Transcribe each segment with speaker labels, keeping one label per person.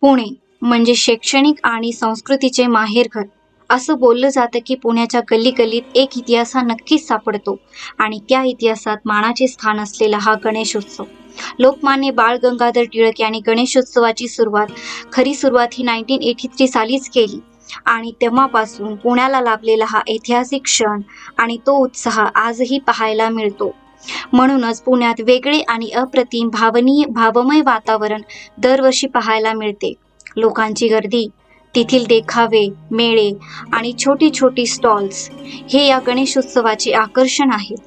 Speaker 1: पुणे म्हणजे शैक्षणिक आणि संस्कृतीचे माहेरघर. असं बोललं जातं की पुण्याच्या गल्लीगल्लीत एक इतिहास हा नक्कीच सापडतो आणि त्या इतिहासात मानाचे स्थान असलेला हा गणेशोत्सव. लोकमान्य बाळ गंगाधर टिळक यांनी गणेशोत्सवाची खरी सुरुवात ही 1983 सालीच केली आणि तेव्हापासून पुण्याला लाभलेला हा ऐतिहासिक क्षण आणि तो उत्साह आजही पाहायला मिळतो. म्हणूनच पुण्यात वेगळे आणि अप्रतिम भावमय वातावरण दरवर्षी पाहायला मिळते. लोकांची गर्दी, तेथील देखावे, मेळे आणि छोटी छोटी स्टॉल्स हे या गणेशोत्सवाचे आकर्षण आहेत.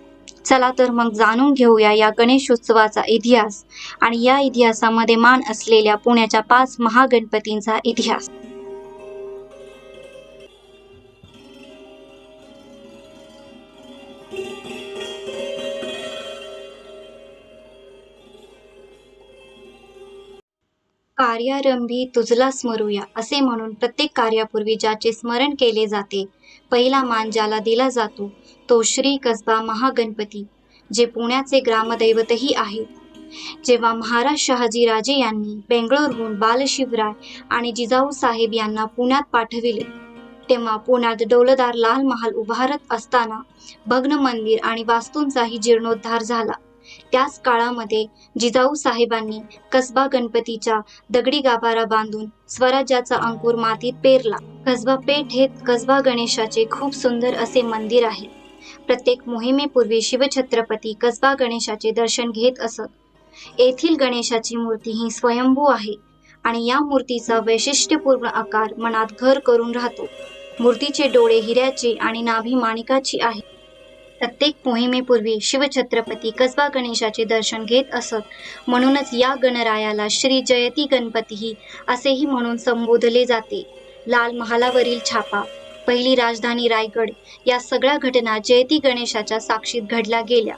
Speaker 1: चला तर मग जाणून घेऊया या गणेशोत्सवाचा इतिहास आणि या इतिहासामध्ये मान असलेल्या पुण्याच्या 5 महागणपतींचा इतिहास. कार्यारंभी तुझला स्मरूया असे म्हणून प्रत्येक कार्यापूर्वी ज्याचे स्मरण केले जाते, पहिला मान ज्याला दिला जातो तो श्री कसबा महागणपती, जे पुण्याचे ग्रामदैवतही आहे. जेव्हा महाराज शहाजीराजे यांनी बेंगळूरहून बालशिवराय आणि जिजाऊ साहेब यांना पुण्यात पाठविले, तेव्हा पुण्यात डौलदार लाल महाल उभारत असताना भग्न मंदिर आणि वास्तूंचाही जीर्णोद्धार झाला. त्याच काळामध्ये जिजाऊ साहेबांनी कसबा गणपतीच्या दगडी गाभारा बांधून स्वराज्याचा अंकुर मातीत पेरला. कसबा पेठ हे कसबा गणेशाचे खूप सुंदर असे मंदिर आहे. प्रत्येक मोहिमेपूर्वी शिवछत्रपती कसबा गणेशाचे दर्शन घेत असत. येथील गणेशाची मूर्ती ही स्वयंभू आहे आणि या मूर्तीचा वैशिष्ट्यपूर्ण आकार मनात घर करून राहतो. मूर्तीचे डोळे हिऱ्याचे आणि नाभी माणिकाची आहे. प्रत्येक मोहिमेपूर्वी शिवछत्रपती कसबा गणेशाचे दर्शन घेत असत. म्हणूनच या गणरायाला श्री जयती गणपतीही असेही म्हणून संबोधले जाते. लाल महालावरील छापा, पहिली राजधानी रायगड या सगळ्या घटना जयती गणेशाच्या साक्षीत घडल्या गेल्या.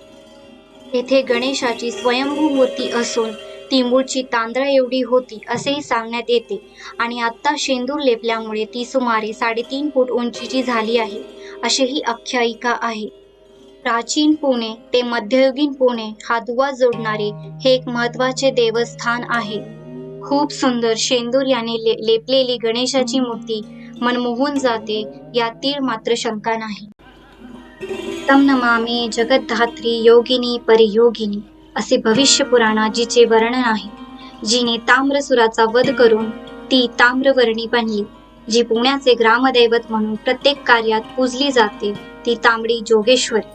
Speaker 1: येथे गणेशाची स्वयंभू मूर्ती असून ती मूळची तांदळा एवढी होती असेही सांगण्यात येते आणि आत्ता शेंदूर लेपल्यामुळे ती सुमारे 3.5 फूट उंचीची झाली आहे, अशीही आख्यायिका आहे. प्राचीन पुणे ते मध्ययुगीन पुणे हा दुवा जोडणारे हे एक महत्त्वाचे देवस्थान आहे. खूप सुंदर शेंदूर याने लेपलेली गणेशाची मूर्ती मनमोहून जाते, यात तीळ मात्र शंका नाही. तम नमामि जगद्धात्री योगिनी परियोगिनी असे भविष्य पुराणात जिचे वर्णन आहे. जिने ताम्रसुराचा वध करून ती ताम्रवर्णी बनली, जी पुण्याचे ग्रामदैवत म्हणून प्रत्येक कार्यात पूजली जाते, ती तांबडी जोगेश्वरी.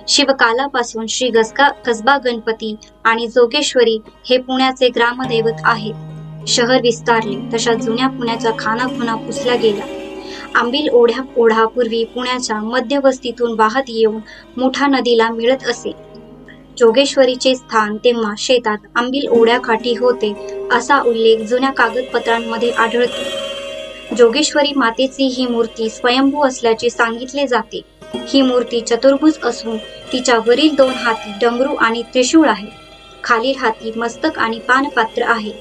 Speaker 1: शिवकालापासून श्री कसबा गणपती आणि जोगेश्वरी हे पुण्याचे ग्रामदैवत आहेत. शहर विस्तारले तशा जुन्या पुण्याच्या खानाखुणा पुसल्या गेल्या. आंबील ओढा पूर्वी पुण्याच्या मध्यवस्तीतून वाहत येऊन मुठा नदीला मिळत असे. जोगेश्वरीचे स्थान तेव्हा शेतात आंबील ओढ्याकाठी होते असा उल्लेख जुन्या कागदपत्रांमध्ये आढळतो. जोगेश्वरी मातेची ही मूर्ती स्वयंभू असल्याचे सांगितले जाते. ही मूर्ती चतुर्भुज असून तिच्या वरील 2 हाती डमरू आणि त्रिशूळ आहे. खालील हाती मस्तक आणि पानपात्र आहे.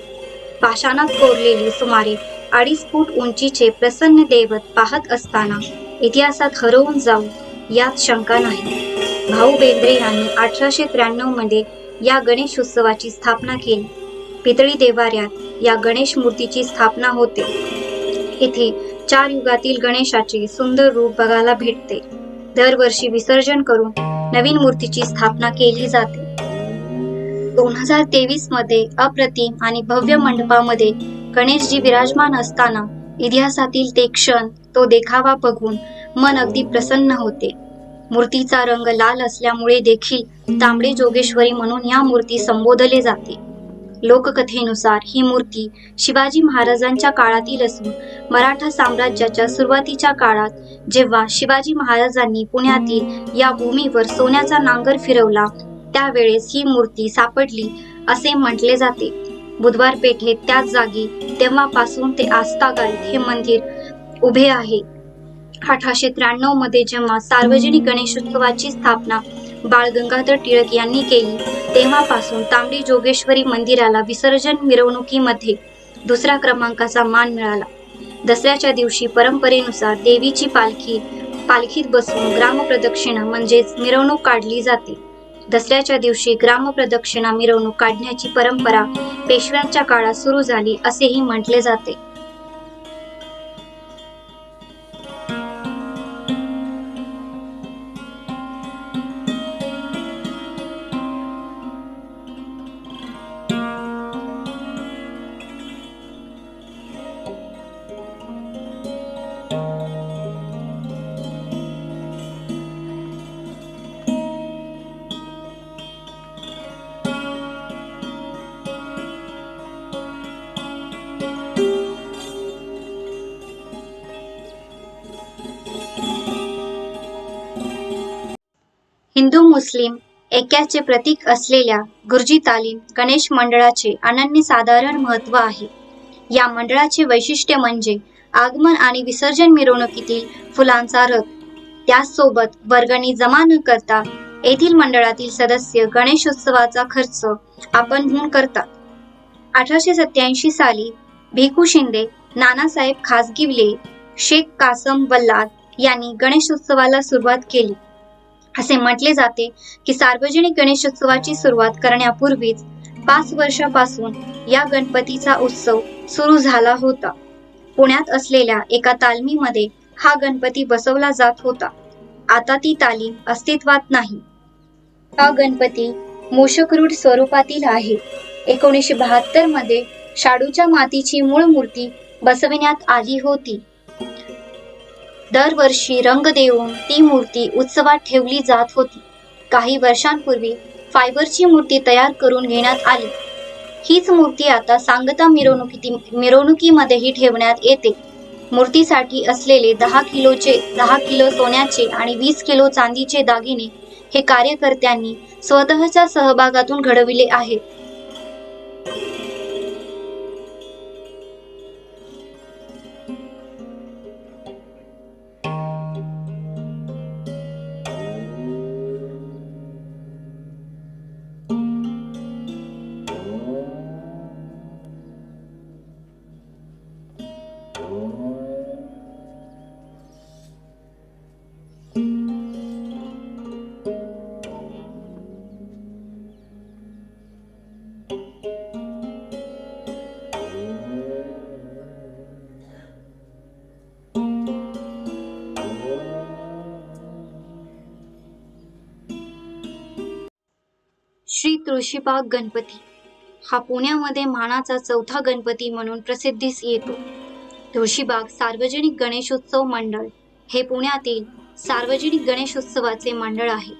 Speaker 1: पाषाणात कोरलेले सुमारे 2.5 फूट उंचीचे प्रसन्न दैवत पाहत असताना इतिहासात हरवून जाऊ यात शंका नाही. भाऊ बेंद्रे यांनी 1893 मध्ये या गणेशोत्सवाची स्थापना केली. पितळी देव्हाऱ्यात या गणेश मूर्तीची स्थापना होते. येथे 4 युगातील गणेशाचे सुंदर रूप बघायला भेटते. दरवर्षी विसर्जन करून नवीन मूर्तीची स्थापना केली जाते. 2023 मध्ये अप्रतिम आणि भव्य मंडपामध्ये गणेशजी विराजमान असताना इतिहासातील ते क्षण, तो देखावा बघून मन अगदी प्रसन्न होते. मूर्तीचा रंग लाल असल्यामुळे देखील तांबडे जोगेश्वरी म्हणून या मूर्ती संबोधले जाते. लोककथेनुसार ही मूर्ती शिवाजी महाराजांच्या काळातील असून मराठा साम्राज्याच्या सुरुवातीच्या काळात जेव्हा शिवाजी महाराजांनी पुण्यातील या भूमीवर सोन्याचा नांगर फिरवला, त्यावेळेस ही मूर्ती सापडली असे म्हटले जाते. बुधवार पेठेत त्याच जागी तेव्हापासून ते आजतागायत हे मंदिर उभे आहे. 1893 मध्ये जेव्हा सार्वजनिक गणेशोत्सवाची स्थापना बाळ गंगाधर टिळक यांनी केली, तेव्हापासून तांबडी जोगेश्वरी मंदिराला विसर्जन मिरवणुकीमध्ये 2ऱ्या क्रमांकाचा मान मिळाला. दसऱ्याच्या दिवशी परंपरेनुसार देवीची पालखीत बसून ग्रामप्रदक्षिणा म्हणजेच मिरवणूक काढली जाते. दसऱ्याच्या दिवशी ग्रामप्रदक्षिणा मिरवणूक काढण्याची परंपरा पेशव्यांच्या काळात सुरू झाली असेही म्हटले जाते. हिंदू मुस्लिम ऐक्याचे प्रतीक असलेल्या गुरुजी तालीम गणेश मंडळाचे अनन्यसाधारण महत्त्व आहे. या मंडळाचे वैशिष्ट्य म्हणजे आगमन आणि विसर्जन मिरवणुकीतील फुलांचा रथ. त्याचसोबत वर्गणी जमा न करता येथील मंडळातील सदस्य गणेशोत्सवाचा खर्च आपणहून करतात. 1887 साली भिकू शिंदे, नानासाहेब खाजगिवले, शेख कासम वल्लाद यांनी गणेशोत्सवाला सुरुवात केली. असे म्हटले जाते की सार्वजनिक गणेशोत्सवाची सुरुवात करण्यापूर्वीच 5 वर्षापासून या गणपतीचा उत्सव सुरू झाला होता. पुण्यात असलेल्या एका तालमीमध्ये हा गणपती बसवला जात होता. आता ती तालीम अस्तित्वात नाही. हा गणपती मूषकरूढ स्वरूपातील आहे. 1972 मध्ये शाडूच्या मातीची मूळ मूर्ती बसविण्यात आली होती. दरवर्षी रंग देऊन ती मूर्ती उत्सवात ठेवली जात होती. काही वर्षांपूर्वी फायबरची मूर्ती तयार करून घेण्यात आली. हीच मूर्ती आता सांगता मिरवणुकीमध्येही ठेवण्यात येते. मूर्तीसाठी असलेले 10 किलो सोन्याचे आणि 20 किलो चांदीचे दागिने हे कार्यकर्त्यांनी स्वतःच्या सहभागातून घडविले आहेत. श्री तुळशीबाग गणपती हा पुण्यामध्ये मानाचा चौथा गणपती म्हणून प्रसिद्धीस येतो. तुळशीबाग सार्वजनिक गणेशोत्सव मंडळ हे पुण्यातील सार्वजनिक गणेशोत्सवाचे मंडळ आहे.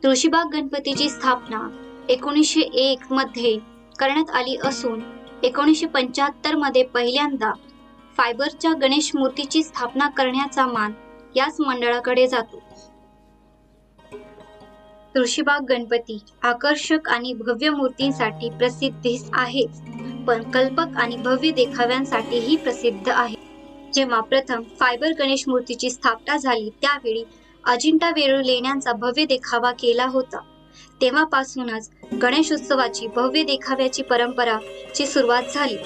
Speaker 1: तुळशीबाग गणपतीची स्थापना 1901 मध्ये करण्यात आली असून 1975 मध्ये पहिल्यांदा फायबरच्या गणेश मूर्तीची स्थापना करण्याचा मान याच मंडळाकडे जातो. तुळशीबाग गणपती आकर्षक आणि भव्य मूर्तींसाठी प्रसिद्धीस आहेच, पण कल्पक आणि भव्य देखाव्यांसाठीही प्रसिद्ध आहे. जेव्हा प्रथम फायबर गणेश मूर्तीची स्थापना झाली त्यावेळी अजिंठा वेरूळ लेण्यांचा भव्य देखावा केला होता. तेव्हापासूनच गणेशोत्सवाची भव्य देखाव्याची परंपराची सुरुवात झाली.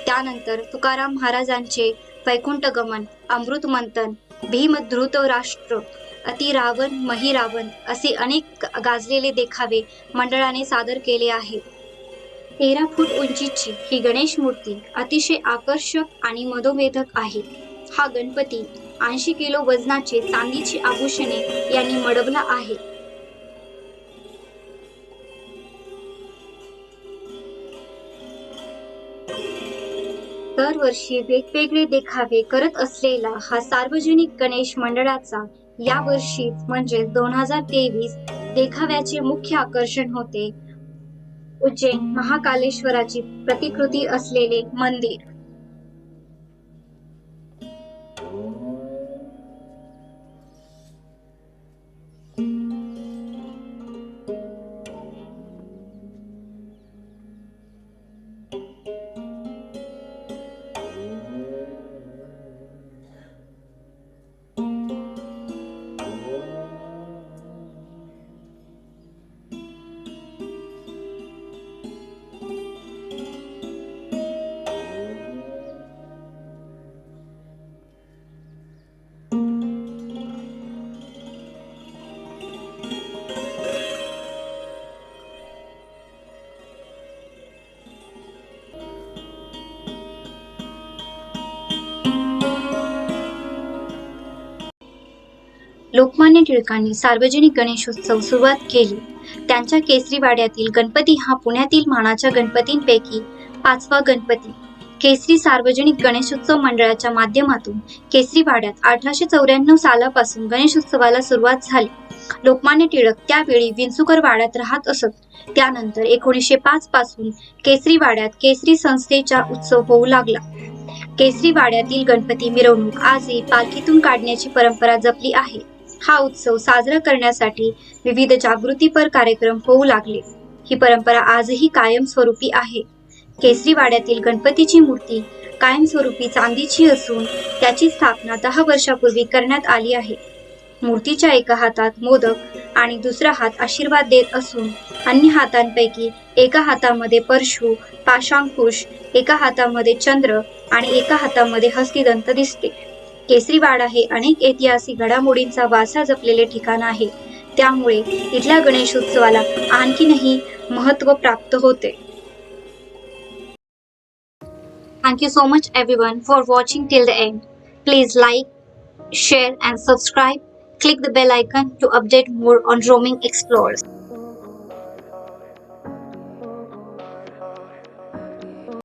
Speaker 1: त्यानंतर तुकाराम महाराजांचे वैकुंठगमन, अमृत मंथन, भीम धृतराष्ट्र, अति रावण महिरावण असे अनेक गाजलेले देखावे मंडळाने सादर केले आहेत. 13 फूट उंचीची ही गणेश मूर्ती अतिशय आकर्षक आणि मनोवेधक आहे. हा गणपती 80 किलो वजनाचे चांदीचे आभूषणे यांनी मढवला आहे. दरवर्षी वेगवेगळे देखावे करत असलेला हा सार्वजनिक गणेश मंडळाचा यावर्षीच म्हणजे 2023 देखाव्याचे मुख्य आकर्षण होते उज्जैन महाकालेश्वराची प्रतिकृती असलेले मंदिर. लोकमान्य टिळकांनी सार्वजनिक गणेशोत्सव सुरुवात केली. त्यांच्या केसरी वाड्यातील गणपती हा पुण्यातील मानाच्या गणपतींपैकी 5वा गणपती. केसरी सार्वजनिक गणेशोत्सव मंडळाच्या माध्यमातून केसरी वाड्यात 1894 सालापासून गणेशोत्सवाला सुरुवात झाली. लोकमान्य टिळक त्यावेळी विंचुकर वाड्यात राहत असत. त्यानंतर 1905 पासून केसरी वाड्यात केसरी संस्थेचा उत्सव होऊ लागला. केसरी वाड्यातील गणपती मिरवणूक आजही पालखीतून काढण्याची परंपरा जपली आहे. हा उत्सव साजरा करण्यासाठी विविध जागृतीपर कार्यक्रम होऊ लागले. ही परंपरा आजही कायमस्वरूपी आहे. केसरी वाड्यातील गणपतीची मूर्ती कायमस्वरूपी चांदीची असून त्याची स्थापना 10 वर्षापूर्वी करण्यात आली आहे. मूर्तीच्या एका हातात मोदक आणि दुसरा हात आशीर्वाद देत असून अन्य हातांपैकी एका हातामध्ये परशु, पाशांकुश, एका हातामध्ये चंद्र आणि एका हातामध्ये हस्तिदंत दिसते. केसरीवाडा हे अनेक ऐतिहासिक घडामोडींचा वारसा जपलेले ठिकाण आहे. त्यामुळे इथल्या गणेशोत्सवाला आणखीनही महत्त्व प्राप्त होते. Thank you so much everyone for watching till the end. Please like, share and subscribe. Click the bell icon to update more on Roaming Explorers.